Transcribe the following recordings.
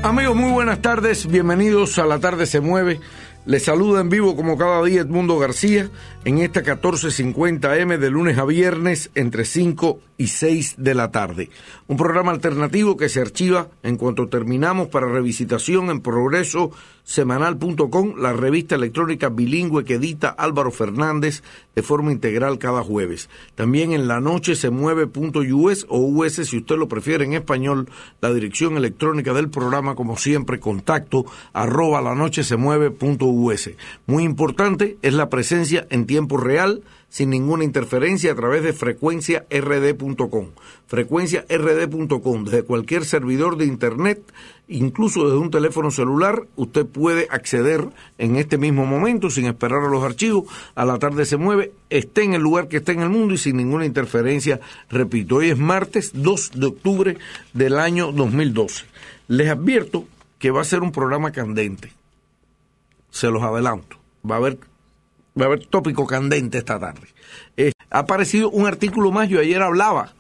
Amigos, muy buenas tardes, bienvenidos a La Tarde Se Mueve. Les saluda en vivo como cada día Edmundo García en esta 14:50 AM de lunes a viernes entre 5 y 6 de la tarde. Un programa alternativo que se archiva en cuanto terminamos para revisitación en progresosemanal.com, la revista electrónica bilingüe que edita Álvaro Fernández de forma integral cada jueves. También en lanochesemueve.us o US si usted lo prefiere en español, la dirección electrónica del programa como siempre contacto @lanochesemueve.us. Muy importante es la presencia en tiempo real, sin ninguna interferencia a través de frecuenciard.com. Frecuenciard.com, desde cualquier servidor de internet, incluso desde un teléfono celular, usted puede acceder en este mismo momento, sin esperar a los archivos, a La Tarde Se Mueve, esté en el lugar que esté en el mundo y sin ninguna interferencia. Repito, hoy es martes 2 de octubre del año 2012. Les advierto que va a ser un programa candente. Se los adelanto. Va a haber tópico candente esta tarde. Ha aparecido un artículo más. Yo ayer hablaba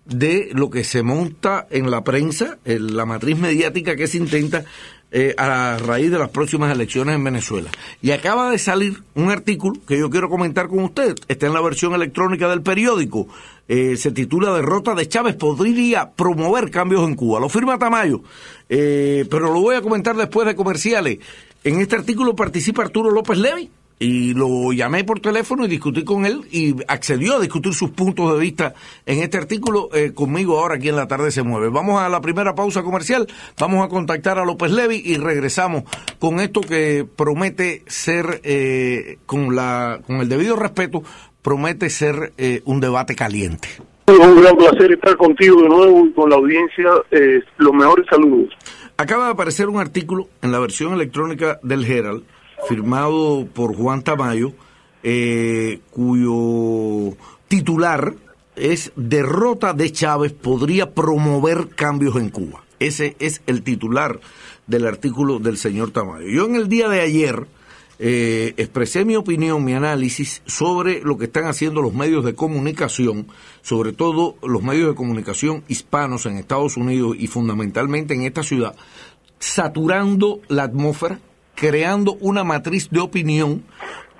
de lo que se monta en la prensa, en la matriz mediática que se intenta a raíz de las próximas elecciones en Venezuela. Y acaba de salir un artículo que yo quiero comentar con ustedes. Está en la versión electrónica del periódico. Se titula Derrota de Chávez podría promover cambios en Cuba. Lo firma Tamayo, pero lo voy a comentar después de comerciales. En este artículo participa Arturo López Levy y lo llamé por teléfono y discutí con él y accedió a discutir sus puntos de vista en este artículo conmigo ahora aquí en La Tarde Se Mueve. Vamos a la primera pausa comercial, vamos a contactar a López Levy y regresamos con esto que promete ser, con el debido respeto, promete ser un debate caliente. Un gran placer estar contigo de nuevo y con la audiencia. Los mejores saludos. Acaba de aparecer un artículo en la versión electrónica del Herald, firmado por Juan Tamayo, cuyo titular es Derrota de Chávez podría promover cambios en Cuba. Ese es el titular del artículo del señor Tamayo. Yo en el día de ayer expresé mi opinión, mi análisis sobre lo que están haciendo los medios de comunicación, sobre todo los medios de comunicación hispanos en Estados Unidos y fundamentalmente en esta ciudad, saturando la atmósfera, creando una matriz de opinión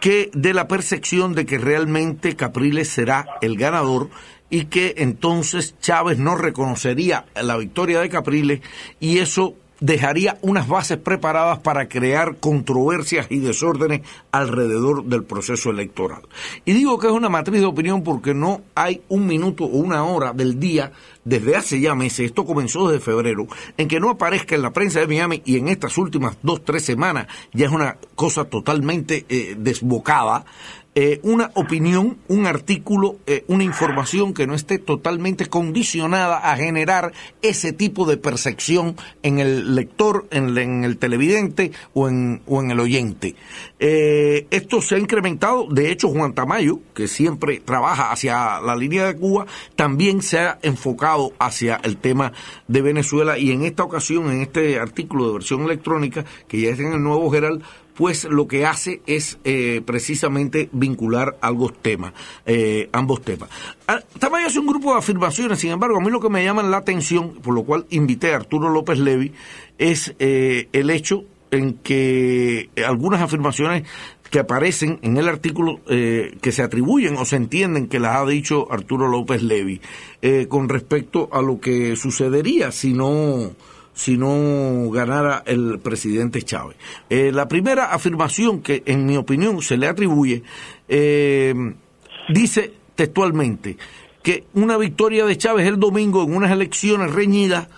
que dé la percepción de que realmente Capriles será el ganador y que entonces Chávez no reconocería la victoria de Capriles y eso dejaría unas bases preparadas para crear controversias y desórdenes alrededor del proceso electoral. Y digo que es una matriz de opinión porque no hay un minuto o una hora del día, desde hace ya meses, esto comenzó desde febrero, en que no aparezca en la prensa de Miami y en estas últimas 2-3 semanas, ya es una cosa totalmente desbocada, una opinión, un artículo, una información que no esté totalmente condicionada a generar ese tipo de percepción en el lector, en el televidente o en el oyente. Esto se ha incrementado, de hecho Juan Tamayo, que siempre trabaja hacia la línea de Cuba, también se ha enfocado hacia el tema de Venezuela y en esta ocasión, en este artículo de versión electrónica, que ya está en el Nuevo Herald, pues lo que hace es precisamente vincular ambos temas. Tamayo hace un grupo de afirmaciones, sin embargo, a mí lo que me llama la atención, por lo cual invité a Arturo López Levy, es el hecho en que algunas afirmaciones que aparecen en el artículo que se atribuyen o se entienden que las ha dicho Arturo López Levy con respecto a lo que sucedería si no ganara el presidente Chávez. La primera afirmación que, en mi opinión, se le atribuye, dice textualmente que una victoria de Chávez el domingo en unas elecciones reñidas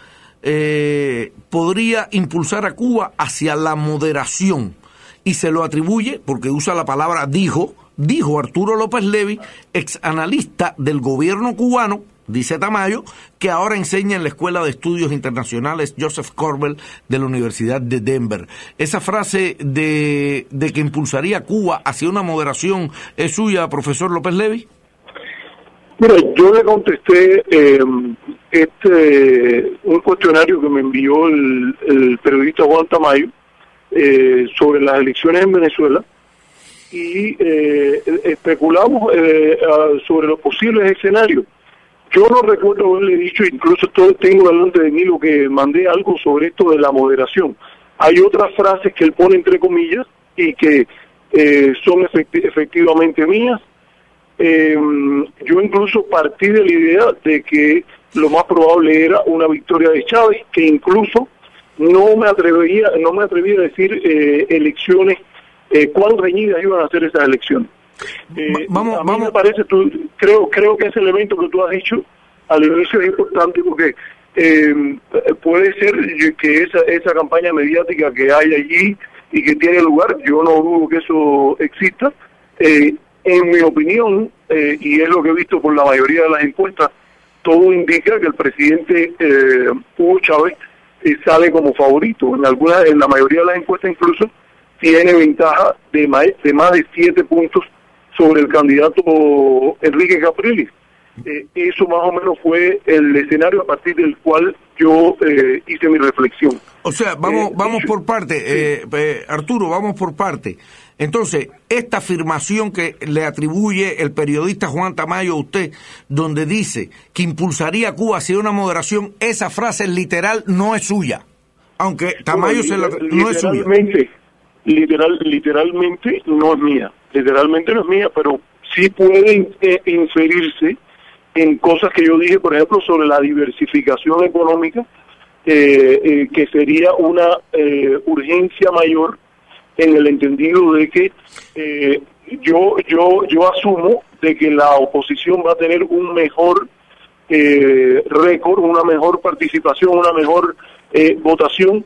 podría impulsar a Cuba hacia la moderación. Y se lo atribuye, porque usa la palabra dijo Arturo López Levy, ex analista del gobierno cubano, dice Tamayo, que ahora enseña en la Escuela de Estudios Internacionales Joseph Corbel de la Universidad de Denver. Esa frase de que impulsaría a Cuba hacia una moderación, ¿es suya, profesor López Levy? Mira, yo le contesté un cuestionario que me envió el periodista Juan Tamayo sobre las elecciones en Venezuela y especulamos sobre los posibles escenarios. Yo no recuerdo haberle dicho, incluso tengo delante de mí lo que mandé algo sobre esto de la moderación. Hay otras frases que él pone entre comillas y que son efectivamente mías. Yo incluso partí de la idea de que lo más probable era una victoria de Chávez, que incluso no me atrevía a decir elecciones, cuán reñidas iban a ser esas elecciones. A mí me parece, creo que ese elemento que tú has dicho al inicio es importante porque puede ser que esa campaña mediática que hay allí y que tiene lugar, yo no dudo que eso exista. En mi opinión, y es lo que he visto por la mayoría de las encuestas, todo indica que el presidente Hugo Chávez sale como favorito. En la mayoría de las encuestas incluso tiene ventaja de más de 7 puntos sobre el candidato Enrique Capriles. Eso más o menos fue el escenario a partir del cual yo hice mi reflexión. O sea, vamos por parte, Arturo, vamos por parte. Entonces, esta afirmación que le atribuye el periodista Juan Tamayo a usted, donde dice que impulsaría a Cuba hacia una moderación, esa frase literal no es suya, aunque Tamayo no es suya. Literalmente no es mía. Literalmente no es mía, pero sí puede inferirse en cosas que yo dije, por ejemplo, sobre la diversificación económica, que sería una urgencia mayor en el entendido de que yo asumo de que la oposición va a tener un mejor récord, una mejor participación, una mejor votación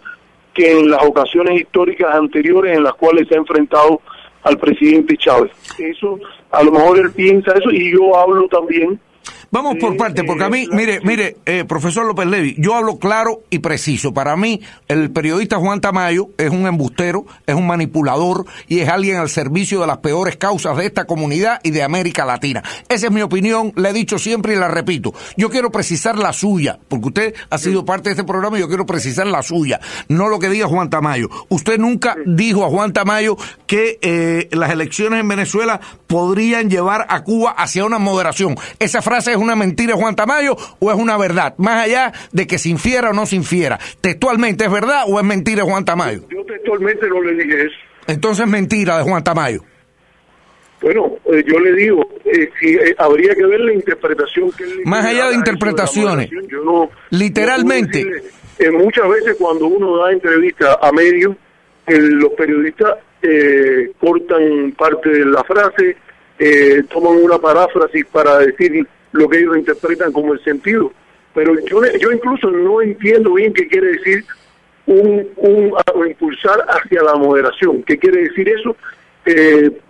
que en las ocasiones históricas anteriores en las cuales se ha enfrentado al presidente Chávez. Eso, a lo mejor él piensa eso, y yo hablo también. Vamos por parte, porque a mí, mire, profesor López Levy, yo hablo claro y preciso. Para mí, el periodista Juan Tamayo es un embustero, es un manipulador y es alguien al servicio de las peores causas de esta comunidad y de América Latina. Esa es mi opinión, la he dicho siempre y la repito. Yo quiero precisar la suya, porque usted ha sido parte de este programa y yo quiero precisar la suya, no lo que diga Juan Tamayo. Usted nunca dijo a Juan Tamayo que las elecciones en Venezuela podrían llevar a Cuba hacia una moderación. Esa frase es una mentira, Juan Tamayo, o es una verdad, más allá de que se infiera o no se infiera. ¿Textualmente es verdad o es mentira, Juan Tamayo? Yo textualmente no le dije eso. Entonces es mentira de Juan Tamayo. Bueno, yo le digo, habría que ver la interpretación que él... Más allá de interpretaciones, yo no, literalmente. Muchas veces cuando uno da entrevistas a medios, los periodistas cortan parte de la frase, toman una paráfrasis para decir lo que ellos interpretan como el sentido, pero yo incluso no entiendo bien qué quiere decir o impulsar hacia la moderación. ¿Qué quiere decir eso?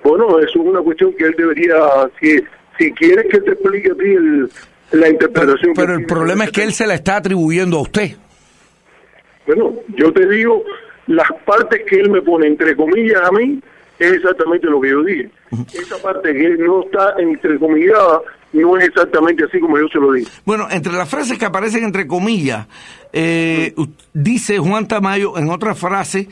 Bueno, eso es una cuestión que él debería, si quieres que te explique a ti la interpretación. Pero el problema es que él se la está atribuyendo a usted. Bueno, yo te digo, las partes que él me pone entre comillas a mí, es exactamente lo que yo dije. Esa parte que no está entrecomillada no es exactamente así como yo se lo dije. Bueno, entre las frases que aparecen entre comillas, dice Juan Tamayo en otra frase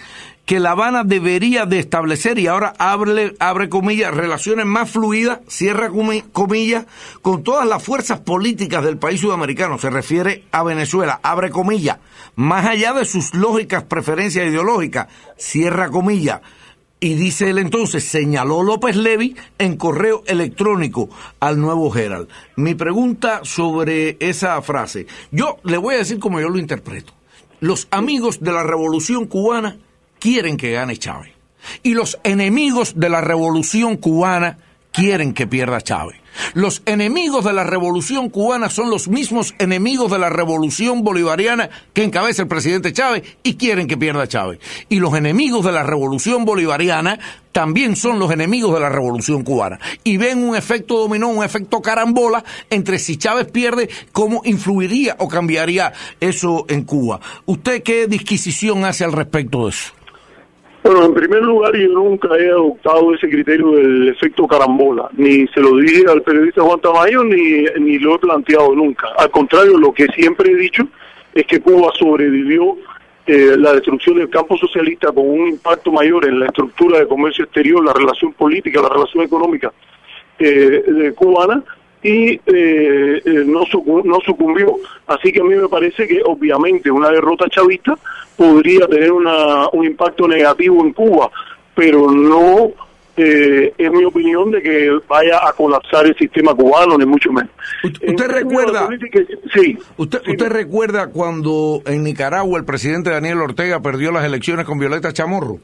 que La Habana debería de establecer, y ahora abre comillas, relaciones más fluidas, cierra comillas, con todas las fuerzas políticas del país sudamericano. Se refiere a Venezuela, abre comillas, más allá de sus lógicas preferencias ideológicas, cierra comillas. Y dice él entonces, señaló López Levy en correo electrónico al Nuevo Herald. Mi pregunta sobre esa frase, yo le voy a decir como yo lo interpreto. Los amigos de la Revolución Cubana quieren que gane Chávez. Y los enemigos de la Revolución Cubana quieren que pierda Chávez. Los enemigos de la Revolución Cubana son los mismos enemigos de la Revolución Bolivariana que encabeza el presidente Chávez y quieren que pierda Chávez. Y los enemigos de la Revolución Bolivariana también son los enemigos de la Revolución Cubana. Y ven un efecto dominó, un efecto carambola entre si Chávez pierde, cómo influiría o cambiaría eso en Cuba. ¿Usted qué disquisición hace al respecto de eso? Bueno, en primer lugar, yo nunca he adoptado ese criterio del efecto carambola, ni se lo dije al periodista Juan Tamayo, ni lo he planteado nunca. Al contrario, lo que siempre he dicho es que Cuba sobrevivió la destrucción del campo socialista con un impacto mayor en la estructura de comercio exterior, la relación política, la relación económica cubana, y no sucumbió. Así que a mí me parece que obviamente una derrota chavista podría tener un impacto negativo en Cuba, pero no es mi opinión de que vaya a colapsar el sistema cubano, ni mucho menos. ¿Usted recuerda? Sí. ¿Usted recuerda cuando en Nicaragua el presidente Daniel Ortega perdió las elecciones con Violeta Chamorro?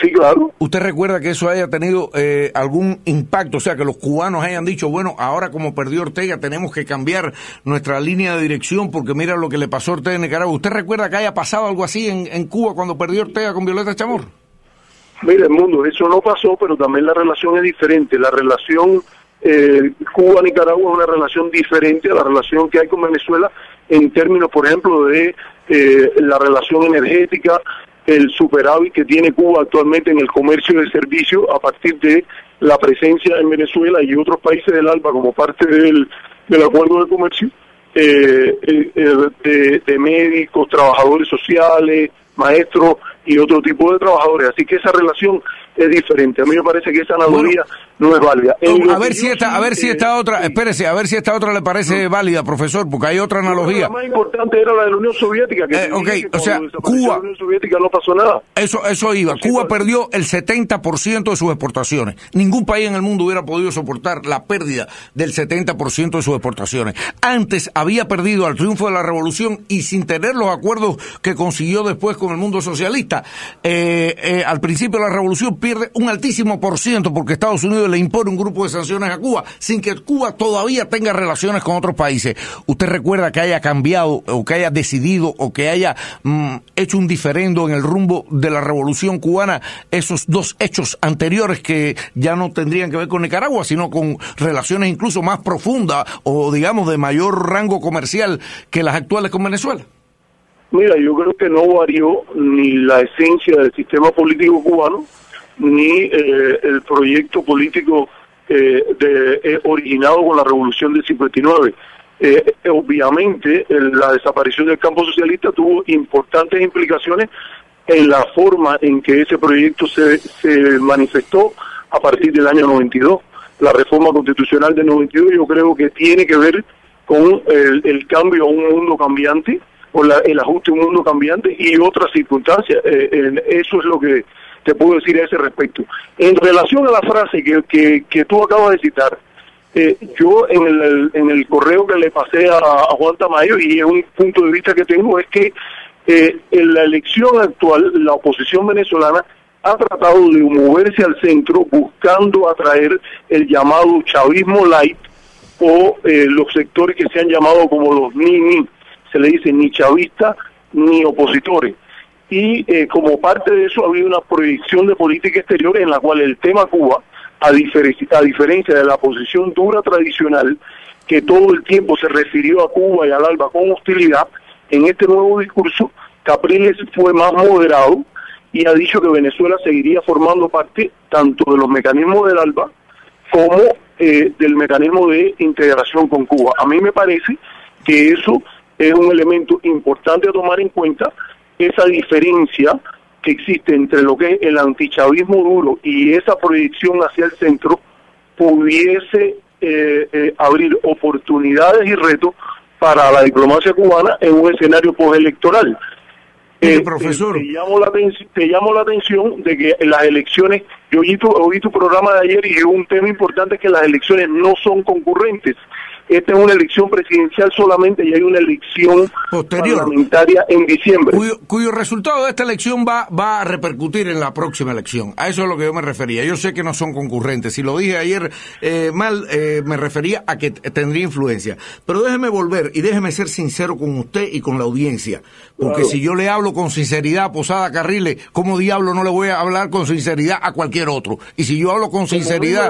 Sí, claro. ¿Usted recuerda que eso haya tenido algún impacto? O sea, que los cubanos hayan dicho, bueno, ahora como perdió Ortega tenemos que cambiar nuestra línea de dirección porque mira lo que le pasó a Ortega en Nicaragua. ¿Usted recuerda que haya pasado algo así en Cuba cuando perdió Ortega con Violeta Chamorro? Mira, el mundo, eso no pasó, pero también la relación es diferente. La relación Cuba-Nicaragua es una relación diferente a la relación que hay con Venezuela en términos, por ejemplo, de la relación energética, el superávit que tiene Cuba actualmente en el comercio de servicios a partir de la presencia en Venezuela y otros países del ALBA como parte del acuerdo de comercio, de médicos, trabajadores sociales, maestros y otro tipo de trabajadores. Así que esa relación es diferente. A mí me parece que esa analogía no es válida. A ver si esta otra, espérese, a ver si esta otra le parece válida, profesor, porque hay otra analogía. La más importante era la de la Unión Soviética, que o sea, Cuba, la Unión Soviética no pasó nada. Eso iba. Cuba perdió el 70% de sus exportaciones. Ningún país en el mundo hubiera podido soportar la pérdida del 70% de sus exportaciones. Antes había perdido al triunfo de la revolución y sin tener los acuerdos que consiguió después con el mundo socialista. Al principio de la revolución pierde un altísimo por ciento porque Estados Unidos le impone un grupo de sanciones a Cuba sin que Cuba todavía tenga relaciones con otros países. ¿Usted recuerda que haya cambiado o que haya decidido o que haya hecho un diferendo en el rumbo de la revolución cubana esos dos hechos anteriores que ya no tendrían que ver con Nicaragua sino con relaciones incluso más profundas o digamos de mayor rango comercial que las actuales con Venezuela? Mira, yo creo que no varió ni la esencia del sistema político cubano, ni el proyecto político originado con la revolución del 59. Obviamente, la desaparición del campo socialista tuvo importantes implicaciones en la forma en que ese proyecto se manifestó a partir del año 92. La reforma constitucional del 92 yo creo que tiene que ver con el cambio a un mundo cambiante, o el ajuste a un mundo cambiante y otras circunstancias. Eso es lo que te puedo decir a ese respecto. En relación a la frase que tú acabas de citar, yo en el correo que le pasé a Juan Tamayo, y es un punto de vista que tengo, es que en la elección actual la oposición venezolana ha tratado de moverse al centro buscando atraer el llamado chavismo light o los sectores que se han llamado como los ni. Se le dice ni chavistas ni opositores. Y como parte de eso ha habido una proyección de política exterior en la cual el tema Cuba, a diferencia de la posición dura tradicional, que todo el tiempo se refirió a Cuba y al ALBA con hostilidad, en este nuevo discurso Capriles fue más moderado y ha dicho que Venezuela seguiría formando parte tanto de los mecanismos del ALBA como del mecanismo de integración con Cuba. A mí me parece que eso es un elemento importante a tomar en cuenta, esa diferencia que existe entre lo que es el antichavismo duro y esa proyección hacia el centro pudiese abrir oportunidades y retos para la diplomacia cubana en un escenario postelectoral. Profesor, te llamo la atención de que las elecciones, yo oí tu programa de ayer y un tema importante es que las elecciones no son concurrentes. Esta es una elección presidencial solamente y hay una elección posterior parlamentaria en diciembre. Cuyo resultado de esta elección va a repercutir en la próxima elección. A eso es a lo que yo me refería. Yo sé que no son concurrentes. Si lo dije ayer mal, me refería a que tendría influencia. Pero déjeme volver y déjeme ser sincero con usted y con la audiencia. Porque claro, si yo le hablo con sinceridad a Posada Carriles, ¿cómo diablo no le voy a hablar con sinceridad a cualquier otro? Y si yo hablo con sinceridad,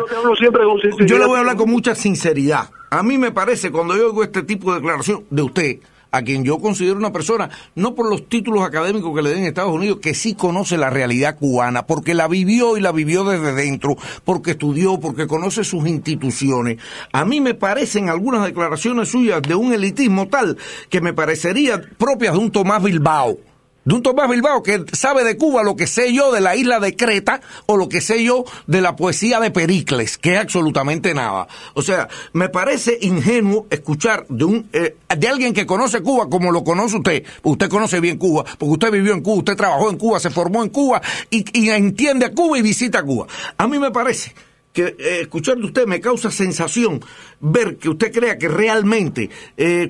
yo le voy a hablar con mucha sinceridad. A mí me parece, cuando yo oigo este tipo de declaración de usted, a quien yo considero una persona, no por los títulos académicos que le den en Estados Unidos, que sí conoce la realidad cubana, porque la vivió y la vivió desde dentro, porque estudió, porque conoce sus instituciones. A mí me parecen algunas declaraciones suyas de un elitismo tal que me parecería propias de un Tomás Bilbao. De un Tomás Bilbao que sabe de Cuba lo que sé yo de la isla de Creta o lo que sé yo de la poesía de Pericles, que es absolutamente nada. O sea, me parece ingenuo escuchar de alguien que conoce Cuba como lo conoce usted. Usted conoce bien Cuba, porque usted vivió en Cuba, usted trabajó en Cuba, se formó en Cuba y entiende a Cuba y visita Cuba. A mí me parece que escuchar de usted me causa sensación ver que usted crea que realmente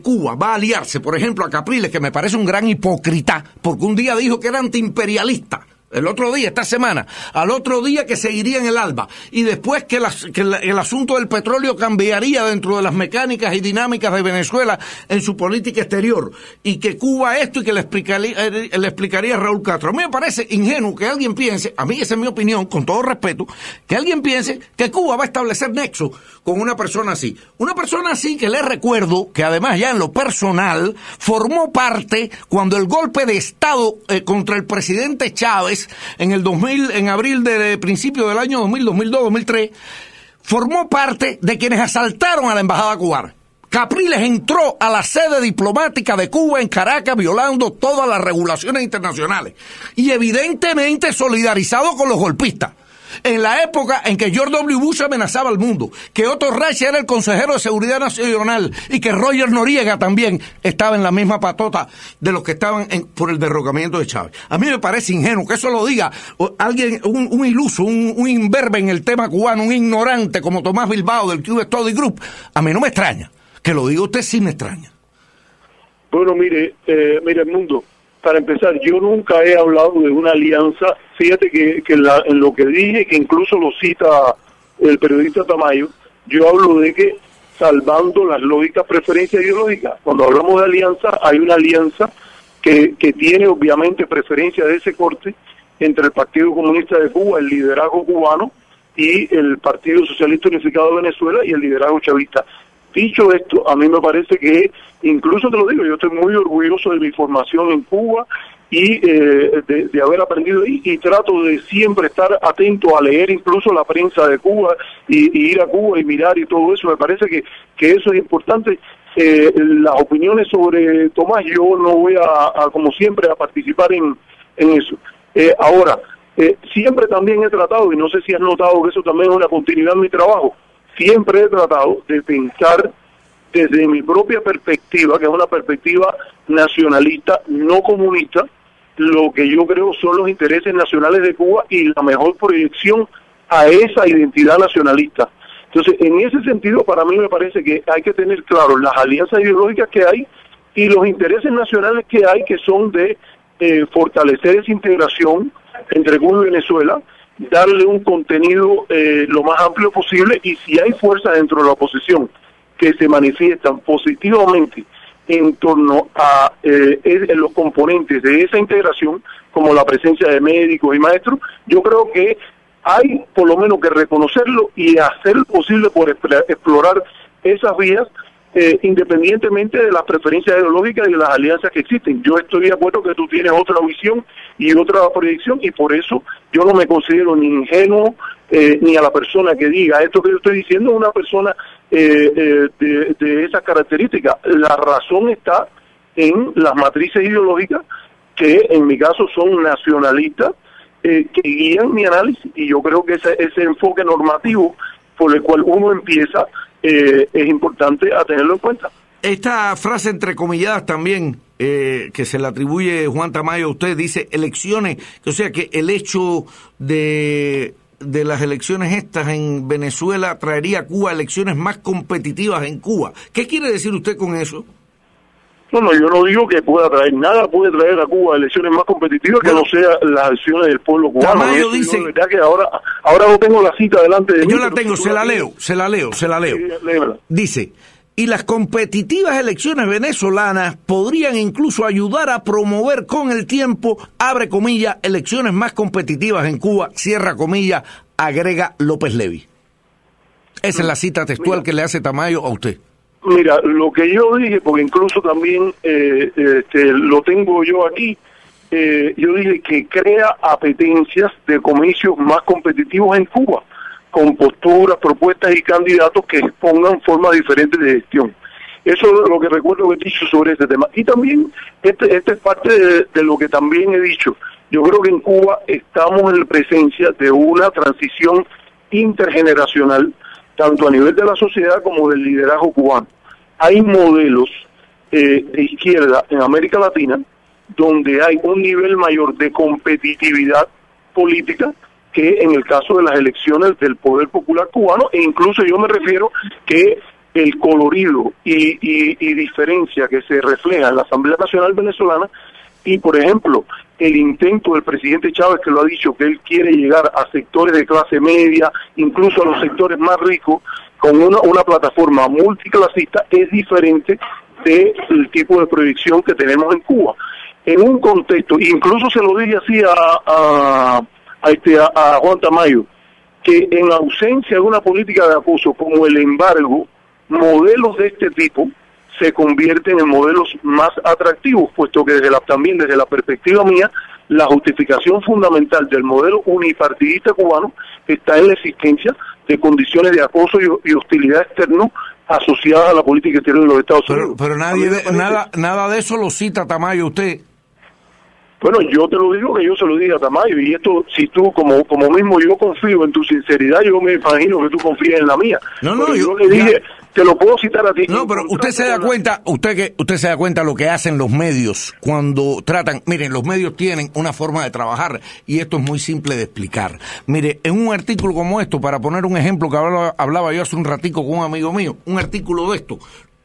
Cuba va a aliarse, por ejemplo, a Capriles, que me parece un gran hipócrita, porque un día dijo que era antiimperialista, el otro día, esta semana, al otro día que seguiría en el ALBA, y después que el asunto del petróleo cambiaría dentro de las mecánicas y dinámicas de Venezuela en su política exterior, y que Cuba esto y que le explicaría a Raúl Castro. A mí me parece ingenuo que alguien piense, a mí esa es mi opinión, con todo respeto, que alguien piense que Cuba va a establecer nexo con una persona así. Una persona así que le recuerdo que además ya en lo personal formó parte cuando el golpe de Estado contra el presidente Chávez en abril de principio del año 2000, 2002, 2003, formó parte de quienes asaltaron a la embajada cubana. Capriles entró a la sede diplomática de Cuba en Caracas violando todas las regulaciones internacionales y evidentemente solidarizado con los golpistas. En la época en que George W. Bush amenazaba al mundo, que Otto Reich era el consejero de Seguridad Nacional y que Roger Noriega también estaba en la misma patota de los que estaban por el derrocamiento de Chávez. A mí me parece ingenuo que eso lo diga alguien, un iluso, un imberbe en el tema cubano, un ignorante como Tomás Bilbao del Cuba Study Group. A mí no me extraña. Que lo diga usted sí me extraña. Bueno, mire, Mundo, para empezar, yo nunca he hablado de una alianza. Fíjate que en lo que dije, que incluso lo cita el periodista Tamayo, yo hablo de que salvando las lógicas preferencias ideológicas. Cuando hablamos de alianza, hay una alianza que tiene obviamente preferencia de ese corte entre el Partido Comunista de Cuba, el liderazgo cubano, y el Partido Socialista Unificado de Venezuela y el liderazgo chavista. Dicho esto, a mí me parece que, incluso te lo digo, yo estoy muy orgulloso de mi formación en Cuba y de haber aprendido ahí, y trato de siempre estar atento a leer incluso la prensa de Cuba y ir a Cuba y mirar y todo eso. Me parece que eso es importante. Las opiniones sobre Tomás, yo no voy a como siempre, a participar en eso. Ahora, siempre también he tratado, y no sé si has notado que eso también es una continuidad en mi trabajo, siempre he tratado de pensar desde mi propia perspectiva, que es una perspectiva nacionalista, no comunista, lo que yo creo son los intereses nacionales de Cuba y la mejor proyección a esa identidad nacionalista. Entonces, en ese sentido, para mí me parece que hay que tener claro las alianzas ideológicas que hay y los intereses nacionales que hay, que son de fortalecer esa integración entre Cuba y Venezuela, darle un contenido lo más amplio posible, y si hay fuerzas dentro de la oposición que se manifiestan positivamente en torno a los componentes de esa integración, como la presencia de médicos y maestros, yo creo que hay por lo menos que reconocerlo y hacer lo posible por explorar esas vías, independientemente de las preferencias ideológicas y de las alianzas que existen. Yo estoy de acuerdo que tú tienes otra visión y otra proyección, y por eso yo no me considero ni ingenuo, ni a la persona que diga esto que yo estoy diciendo, una persona de esas características. La razón está en las matrices ideológicas, que en mi caso son nacionalistas, que guían mi análisis, y yo creo que ese enfoque normativo por el cual uno empieza es importante a tenerlo en cuenta. Esta frase entrecomilladas también que se le atribuye Juan Tamayo a usted, dice elecciones, o sea que el hecho de las elecciones estas en Venezuela traería a Cuba elecciones más competitivas en Cuba. ¿Qué quiere decir usted con eso? No, yo no digo que pueda traer, nada puede traer a Cuba elecciones más competitivas que no sea las acciones del pueblo cubano. Tamayo dice, yo, verdad que ahora no tengo la cita delante de mí. Yo la tengo, se la leo. Dice, y las competitivas elecciones venezolanas podrían incluso ayudar a promover con el tiempo, abre comillas, elecciones más competitivas en Cuba, cierra comillas, agrega López Levi. Esa es la cita textual que le hace Tamayo a usted. Mira, lo que yo dije, porque incluso también lo tengo yo aquí, yo dije que crea apetencias de comicios más competitivos en Cuba, con posturas, propuestas y candidatos que expongan formas diferentes de gestión. Eso es lo que recuerdo que he dicho sobre este tema. Y también, este es parte de lo que también he dicho. Yo creo que en Cuba estamos en presencia de una transición intergeneracional, tanto a nivel de la sociedad como del liderazgo cubano. Hay modelos de izquierda en América Latina donde hay un nivel mayor de competitividad política que en el caso de las elecciones del Poder Popular cubano, e incluso yo me refiero que el colorido y diferencia que se refleja en la Asamblea Nacional Venezolana y, por ejemplo, el intento del presidente Chávez, que lo ha dicho, que él quiere llegar a sectores de clase media, incluso a los sectores más ricos, con una plataforma multiclasista, es diferente del tipo de proyección que tenemos en Cuba. En un contexto, incluso se lo dije así a Juan Tamayo, que en ausencia de una política de acoso como el embargo, modelos de este tipo se convierten en modelos más atractivos, puesto que también desde la perspectiva mía, la justificación fundamental del modelo unipartidista cubano está en la existencia de condiciones de acoso y hostilidad externo asociadas a la política exterior de los Estados Unidos. Pero nada de eso lo cita Tamayo usted. Bueno, yo te lo digo que yo se lo dije a Tamayo, y esto, si tú, como mismo yo confío en tu sinceridad, yo me imagino que tú confías en la mía. No, yo le dije, te lo puedo citar a ti. No, pero usted se da cuenta, usted se da cuenta lo que hacen los medios cuando tratan, miren, los medios tienen una forma de trabajar, y esto es muy simple de explicar. Mire, en un artículo como esto, para poner un ejemplo que hablaba yo hace un ratico con un amigo mío, un artículo de esto,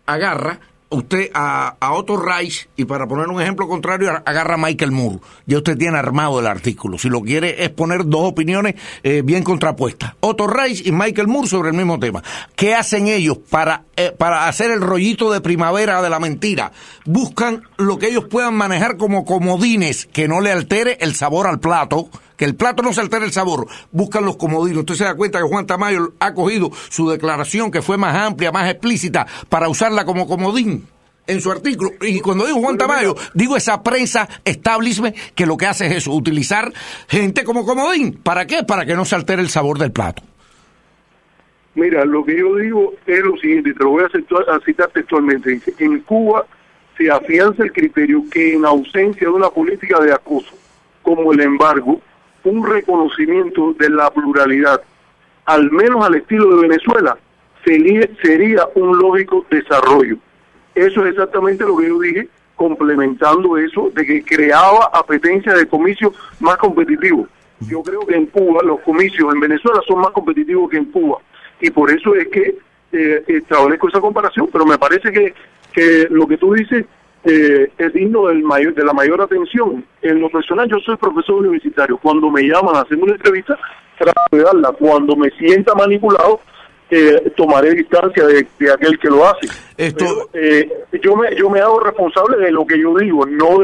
agarra usted a Otto Reich, y para poner un ejemplo contrario, agarra a Michael Moore. Ya usted tiene armado el artículo. Si lo quiere es poner dos opiniones bien contrapuestas. Otto Reich y Michael Moore sobre el mismo tema. ¿Qué hacen ellos para hacer el rollito de primavera de la mentira? Buscan lo que ellos puedan manejar como comodines, que no le altere el sabor al plato, que el plato no se altere el sabor. Buscan los comodines. Usted se da cuenta que Juan Tamayo ha cogido su declaración, que fue más amplia, más explícita, para usarla como comodín en su artículo. Y cuando digo Juan Tamayo, digo esa prensa establishment que lo que hace es eso, utilizar gente como comodín. ¿Para qué? Para que no se altere el sabor del plato. Mira, lo que yo digo es lo siguiente, te lo voy a citar textualmente. Dice, en Cuba se afianza el criterio que en ausencia de una política de acoso, como el embargo, un reconocimiento de la pluralidad, al menos al estilo de Venezuela, sería un lógico desarrollo. Eso es exactamente lo que yo dije, complementando eso de que creaba apetencia de comicios más competitivos. Yo creo que en Cuba los comicios en Venezuela son más competitivos que en Cuba, y por eso es que establezco esa comparación, pero me parece que lo que tú dices es digno de la mayor atención. En lo personal, yo soy profesor universitario. Cuando me llaman a hacer una entrevista, trato de darla. Cuando me sienta manipulado, tomaré distancia de aquel que lo hace. Pero, yo me hago responsable de lo que yo digo, no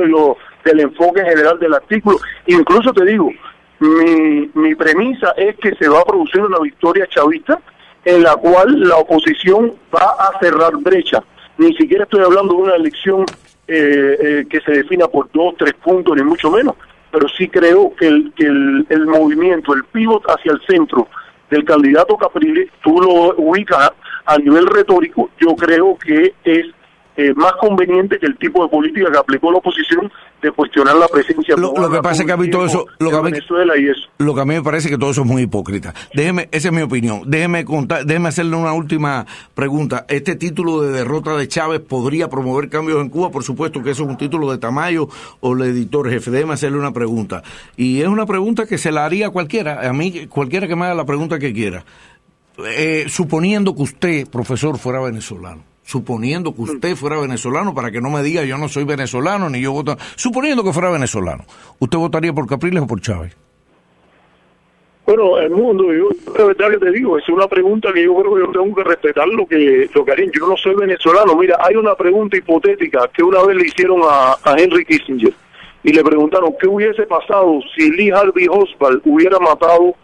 del enfoque general del artículo. Incluso te digo, mi premisa es que se va a producir una victoria chavista en la cual la oposición va a cerrar brecha. Ni siquiera estoy hablando de una elección que se defina por 2, 3 puntos, ni mucho menos, pero sí creo que el movimiento, el pivot hacia el centro del candidato Capriles, tú lo ubicas a nivel retórico, yo creo que es más conveniente que el tipo de política que aplicó la oposición de cuestionar la presencia. Lo que pasa es que a mí todo eso, Venezuela y eso. Lo que a mí me parece que todo eso es muy hipócrita. Esa es mi opinión. Déjeme hacerle una última pregunta. Este título de derrota de Chávez podría promover cambios en Cuba, por supuesto que eso es un título de Tamayo o el editor jefe. Déjeme hacerle una pregunta. Y es una pregunta que se la haría a cualquiera, cualquiera que me haga la pregunta que quiera. Suponiendo que usted, profesor, fuera venezolano. Suponiendo que usted fuera venezolano, para que no me diga yo no soy venezolano, ni yo voto. Suponiendo que fuera venezolano, ¿usted votaría por Capriles o por Chávez? Bueno, el mundo, yo la verdad que te digo, es una pregunta que yo creo que yo tengo que respetar lo que harían. Yo no soy venezolano. Mira, hay una pregunta hipotética que una vez le hicieron a Henry Kissinger, y le preguntaron qué hubiese pasado si Lee Harvey Oswald hubiera matado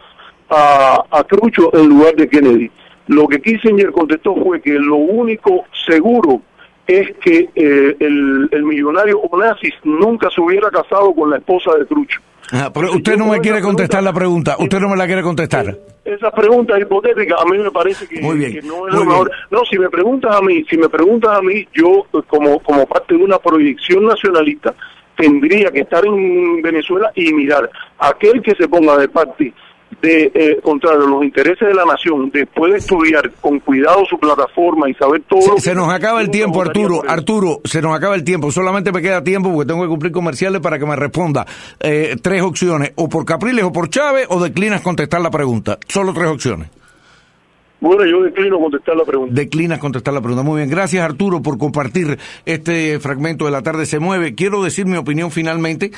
a Crucho en lugar de Kennedy. Lo que Kissinger contestó fue que lo único seguro es que el millonario Onassis nunca se hubiera casado con la esposa de Crucho. Pero usted no me quiere contestar la pregunta, usted no me la quiere contestar. Esa pregunta es hipotética, a mí me parece que, muy bien, que no es lo mejor. No, si me preguntas a mí, yo como parte de una proyección nacionalista tendría que estar en Venezuela y mirar aquel que se ponga de parte de contrario los intereses de la nación, después de estudiar con cuidado su plataforma y saber todo. Se nos acaba el tiempo, Arturo, se nos acaba el tiempo, solamente me queda tiempo porque tengo que cumplir comerciales para que me responda 3 opciones, o por Capriles o por Chávez, o declinas contestar la pregunta. Solo 3 opciones. Bueno, yo declino contestar la pregunta. Declinas contestar la pregunta. Muy bien. Gracias, Arturo, por compartir este fragmento de La Tarde se mueve. Quiero decir mi opinión finalmente.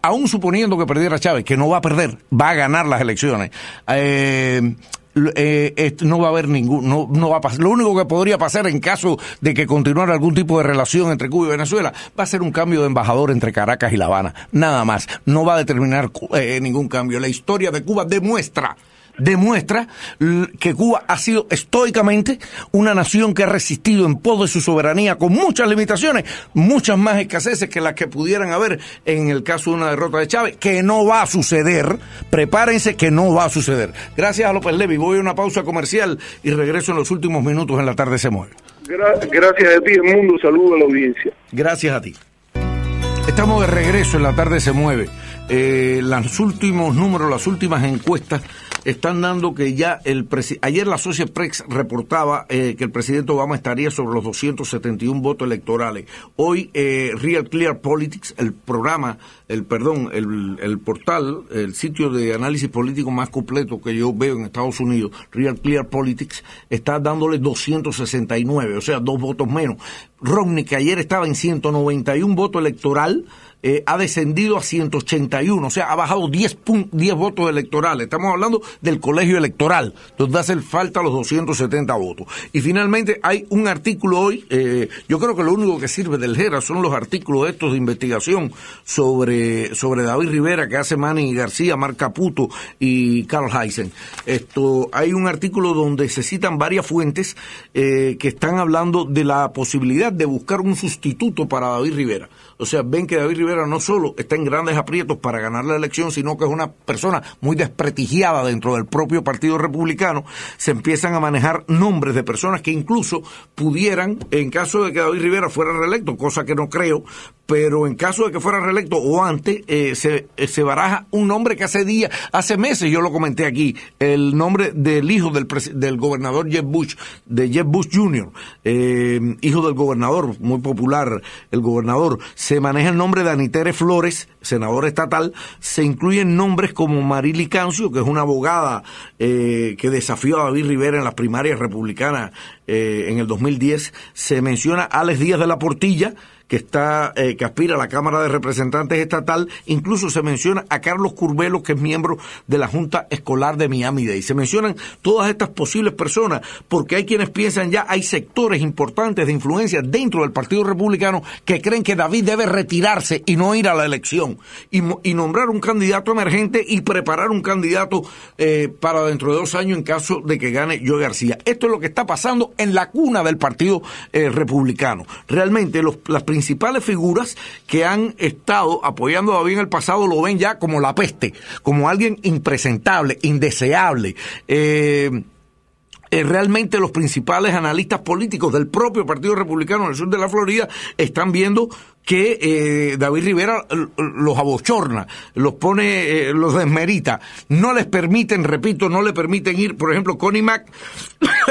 Aún suponiendo que perdiera Chávez, que no va a perder, va a ganar las elecciones. No va a haber no va a pasar. Lo único que podría pasar en caso de que continuara algún tipo de relación entre Cuba y Venezuela va a ser un cambio de embajador entre Caracas y La Habana. Nada más. No va a determinar ningún cambio. La historia de Cuba demuestra que Cuba ha sido estoicamente una nación que ha resistido en pos de su soberanía con muchas limitaciones, muchas más escaseces que las que pudieran haber en el caso de una derrota de Chávez, que no va a suceder. Prepárense que no va a suceder. Gracias a López Levi. Voy a una pausa comercial y regreso en los últimos minutos en La Tarde se mueve. Gracias a ti, Edmundo. Saludo a la audiencia. Gracias a ti. Estamos de regreso en La Tarde se mueve. Los últimos números, las últimas encuestas están dando que ya ayer la Associated Press reportaba que el presidente Obama estaría sobre los 271 votos electorales. Hoy Real Clear Politics, el portal, el sitio de análisis político más completo que yo veo en Estados Unidos, Real Clear Politics, está dándole 269, o sea, 2 votos menos. Romney, que ayer estaba en 191 votos electoral, ha descendido a 181, o sea, ha bajado 10 votos electorales. Estamos hablando del colegio electoral, donde hacen falta los 270 votos. Y finalmente hay un artículo hoy, yo creo que lo único que sirve del JERA son los artículos estos de investigación sobre David Rivera que hace Manny García, Marc Caputo y Carl Heisen. Hay un artículo donde se citan varias fuentes que están hablando de la posibilidad de buscar un sustituto para David Rivera. O sea, ven que David Rivera no solo está en grandes aprietos para ganar la elección, sino que es una persona muy desprestigiada dentro del propio Partido Republicano. Se empiezan a manejar nombres de personas que incluso pudieran, en caso de que David Rivera fuera reelecto, cosa que no creo, pero en caso de que fuera reelecto o antes, se baraja un nombre que hace meses yo lo comenté aquí, el nombre del hijo del gobernador Jeb Bush, de Jeb Bush Jr., hijo del gobernador, muy popular el gobernador. Se maneja el nombre de Anitere Flores, senadora estatal. Se incluyen nombres como Marily Cancio, que es una abogada que desafió a David Rivera en las primarias republicanas en el 2010. Se menciona a Alex Díaz de la Portilla, que aspira a la Cámara de Representantes estatal. Incluso se menciona a Carlos Curbelo, que es miembro de la Junta Escolar de Miami-Dade. Se mencionan todas estas posibles personas porque hay quienes piensan hay sectores importantes de influencia dentro del Partido Republicano que creen que David debe retirarse y no ir a la elección y nombrar un candidato emergente y preparar un candidato para dentro de 2 años en caso de que gane Joe García. Esto es lo que está pasando en la cuna del Partido Republicano. Realmente las principales figuras que han estado apoyando a David en el pasado lo ven ya como la peste, como alguien impresentable, indeseable. Realmente los principales analistas políticos del propio Partido Republicano en el sur de la Florida están viendo que David Rivera los abochorna, los pone, los desmerita, no les permiten, repito, no le permiten ir. Por ejemplo, Connie Mack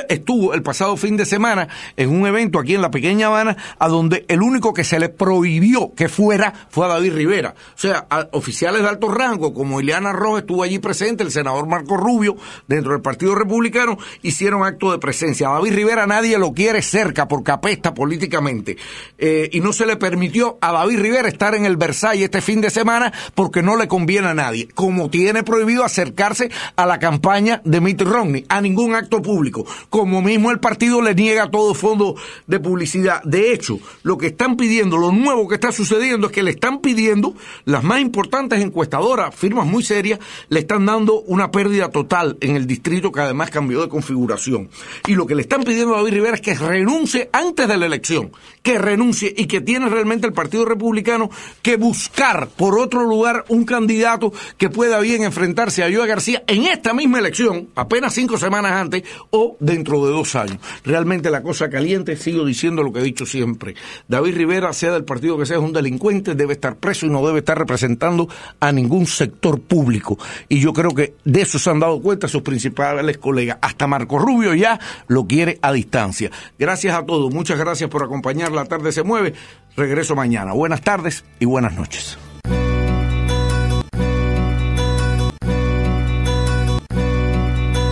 estuvo el pasado fin de semana en un evento aquí en la pequeña Habana, a donde el único que se le prohibió que fuera fue a David Rivera. O sea, a oficiales de alto rango como Ileana Rojas estuvo allí presente, el senador Marco Rubio, dentro del Partido Republicano, hicieron acto de presencia. A David Rivera nadie lo quiere cerca porque apesta políticamente, y no se le permitió a David Rivera estar en el Versalles este fin de semana porque no le conviene a nadie, como tiene prohibido acercarse a la campaña de Mitt Romney, a ningún acto público, como mismo el partido le niega todo fondo de publicidad. De hecho, lo que están pidiendo, lo nuevo que está sucediendo es que le están pidiendo, las más importantes encuestadoras, firmas muy serias, le están dando una pérdida total en el distrito que además cambió de configuración. Y lo que le están pidiendo a David Rivera es que renuncie antes de la elección, que renuncie, y que tiene realmente el Partido Republicano que buscar por otro lugar un candidato que pueda bien enfrentarse a Joe García en esta misma elección, apenas 5 semanas antes, o dentro de 2 años. Realmente la cosa caliente, sigo diciendo lo que he dicho siempre. David Rivera, sea del partido que sea, es un delincuente, debe estar preso y no debe estar representando a ningún sector público. Y yo creo que de eso se han dado cuenta sus principales colegas. Hasta Marco Rubio ya lo quiere a distancia. Gracias a todos, muchas gracias por acompañar La Tarde se Mueve. Regreso mañana. Buenas tardes y buenas noches.